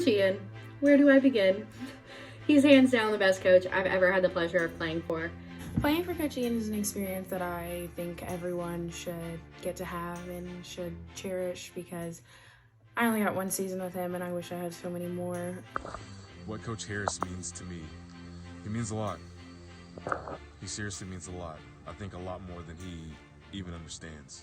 Coach Ian, where do I begin? He's hands down the best coach I've ever had the pleasure of playing for. Playing for Coach Ian is an experience that I think everyone should get to have and should cherish, because I only got one season with him and I wish I had so many more. What Coach Harris means to me, he means a lot. He seriously means a lot. I think a lot more than he even understands.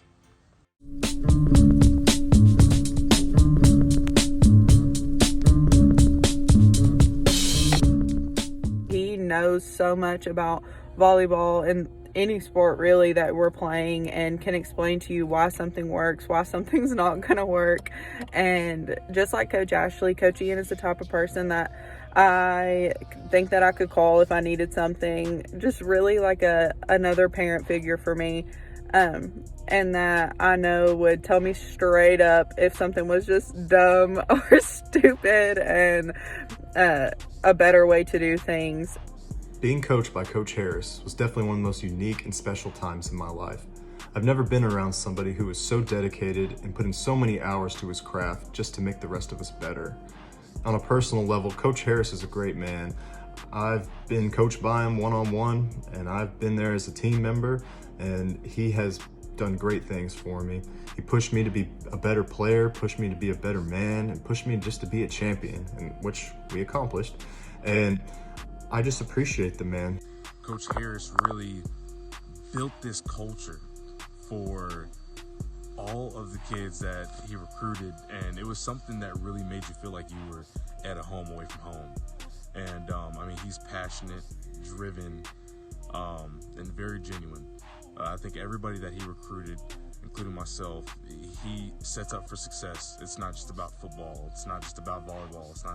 He knows so much about volleyball and any sport really that we're playing, and can explain to you why something works, why something's not gonna work. And just like Coach Ashley, Coach Ian is the type of person that I think that I could call if I needed something. Just really like another parent figure for me, and that I know would tell me straight up if something was just dumb or stupid, and a better way to do things. Being coached by Coach Harris was definitely one of the most unique and special times in my life. I've never been around somebody who was so dedicated and put in so many hours to his craft just to make the rest of us better. On a personal level, Coach Harris is a great man. I've been coached by him one-on-one, and I've been there as a team member, and he has done great things for me. He pushed me to be a better player, pushed me to be a better man, and pushed me just to be a champion, and which we accomplished. And I just appreciate the man. Coach Harris really built this culture for all of the kids that he recruited, and it was something that really made you feel like you were at a home away from home. And I mean, he's passionate, driven, and very genuine. I think everybody that he recruited, including myself, he sets up for success. It's not just about football. It's not just about volleyball. It's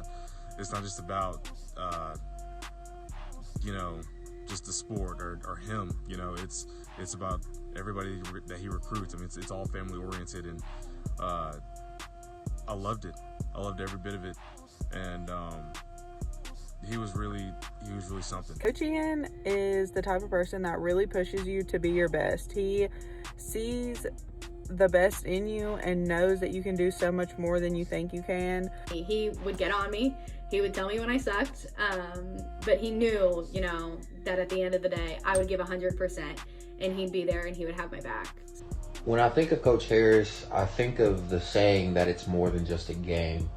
not just about just the sport or him. It's about everybody that he recruits. I mean, it's all family oriented, and I loved it. I loved every bit of it, and he was really something. Coach Ian is the type of person that really pushes you to be your best. He sees the best in you and knows that you can do so much more than you think you can. He would get on me. He would tell me when I sucked, but he knew, that at the end of the day, I would give 100%, and he'd be there and he would have my back. When I think of Coach Harris, I think of the saying that it's more than just a game.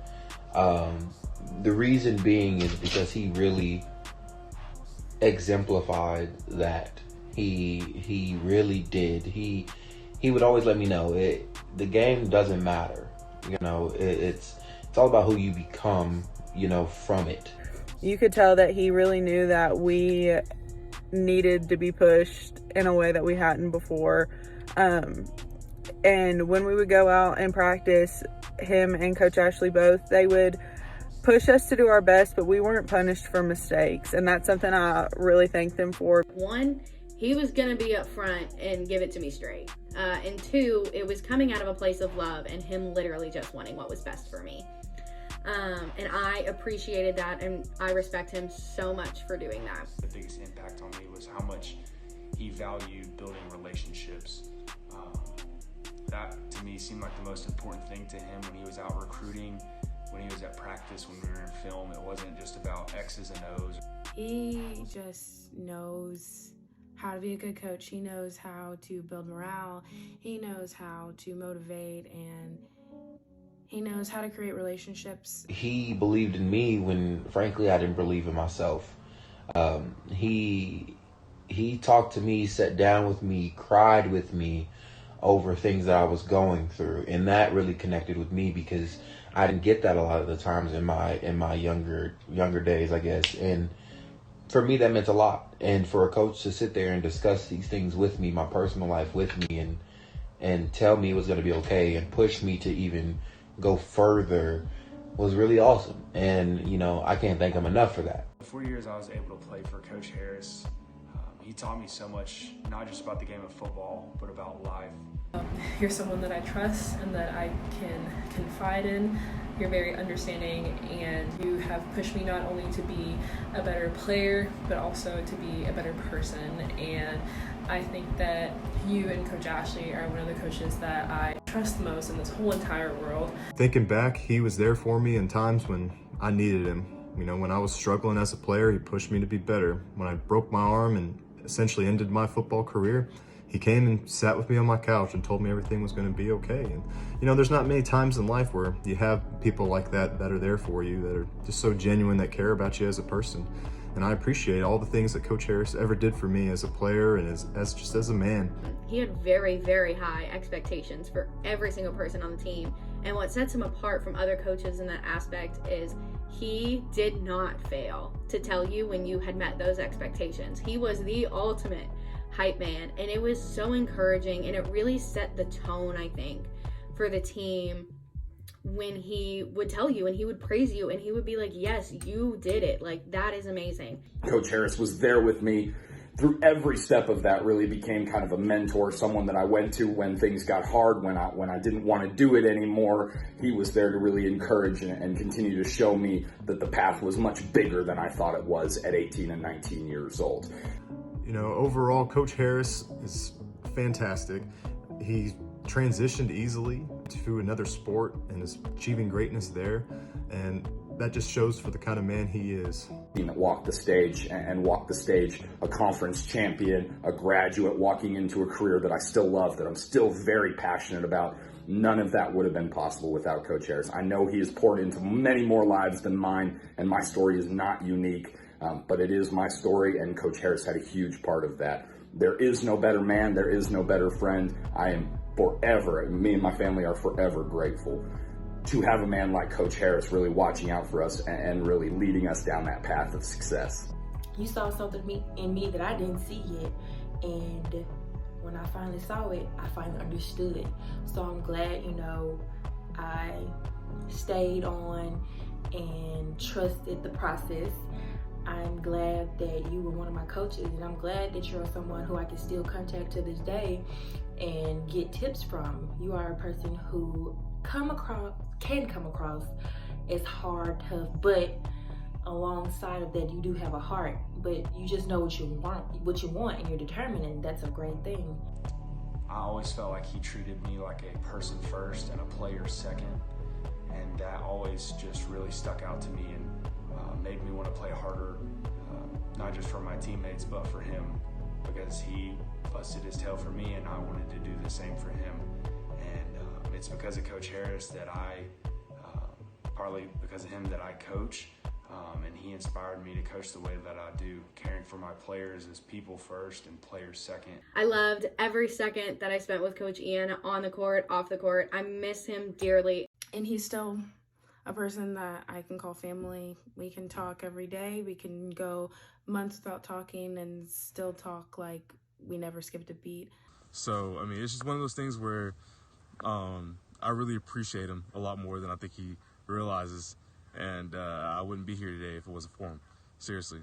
The reason being is because he really exemplified that. He really did. He would always let me know the game doesn't matter. It's all about who you become, from it. You could tell that he really knew that we needed to be pushed in a way that we hadn't before. And when we would go out and practice, him and Coach Ashley both, they would push us to do our best, but we weren't punished for mistakes. And that's something I really thank them for. One, he was going to be up front and give it to me straight. And two, it was coming out of a place of love and him literally just wanting what was best for me. And I appreciated that, and I respect him so much for doing that. The biggest impact on me was how much he valued building relationships. That to me seemed like the most important thing to him when he was out recruiting, when he was at practice, when we were in film. It wasn't just about X's and O's. He just knows how to be a good coach. He knows how to build morale. He knows how to motivate, and he knows how to create relationships. He believed in me when, frankly, I didn't believe in myself. He talked to me, sat down with me, cried with me over things that I was going through, and that really connected with me because I didn't get that a lot of the times in my younger days, I guess. And for me, that meant a lot. And for a coach to sit there and discuss these things with me, my personal life with me, and tell me it was going to be okay and push me to even go further was really awesome. And, I can't thank him enough for that. The 4 years I was able to play for Coach Harris, he taught me so much, not just about the game of football, but about life. You're someone that I trust and that I can confide in. You're very understanding, and you have pushed me not only to be a better player, but also to be a better person. And I think that you and Coach Ashley are one of the coaches that I trust the most in this whole entire world. Thinking back, he was there for me in times when I needed him. You know, when I was struggling as a player, he pushed me to be better. When I broke my arm and essentially ended my football career, he came and sat with me on my couch and told me everything was going to be okay. And, you know, there's not many times in life where you have people like that that are there for you, that are just so genuine, that care about you as a person. And I appreciate all the things that Coach Harris ever did for me as a player and as just as a man. He had very, very high expectations for every single person on the team. And what sets him apart from other coaches in that aspect is he did not fail to tell you when you had met those expectations. He was the ultimate hype man, and it was so encouraging, and it really set the tone, I think, for the team when he would tell you and he would praise you and he would be like, yes, you did it. Like, that is amazing. Coach Harris was there with me through every step of that, really became kind of a mentor, someone that I went to when things got hard, when I didn't want to do it anymore. He was there to really encourage and continue to show me that the path was much bigger than I thought it was at 18 and 19 years old. You know, overall, Coach Harris is fantastic. He transitioned easily to another sport and is achieving greatness there. And that just shows for the kind of man he is. Walk the stage and walk the stage, a conference champion, a graduate, walking into a career that I still love, that I'm still very passionate about. None of that would have been possible without Coach Harris. I know he has poured into many more lives than mine, and my story is not unique, but it is my story, and Coach Harris had a huge part of that. There is no better man, there is no better friend. I am forever, me and my family are forever grateful to have a man like Coach Harris really watching out for us and really leading us down that path of success. You saw something in me that I didn't see yet, and when I finally saw it, I finally understood. So I'm glad, you know, I stayed on and trusted the process. I'm glad that you were one of my coaches, and I'm glad that you're someone who I can still contact to this day and get tips from. You are a person who can come across as hard, tough, but alongside of that, you do have a heart, but you just know what you want, and you're determined, and that's a great thing. I always felt like he treated me like a person first and a player second, and that always just really stuck out to me and made me want to play harder, not just for my teammates, but for him, because he busted his tail for me, and I wanted to do the same for him. And it's because of Coach Harris that partly because of him that I coach, and he inspired me to coach the way that I do, caring for my players as people first and players second. I loved every second that I spent with Coach Ian on the court, off the court. I miss him dearly. And he's still a person that I can call family. We can talk every day. We can go months without talking and still talk like we never skipped a beat. So, I mean, it's just one of those things where I really appreciate him a lot more than I think he realizes. And I wouldn't be here today if it wasn't for him. Seriously.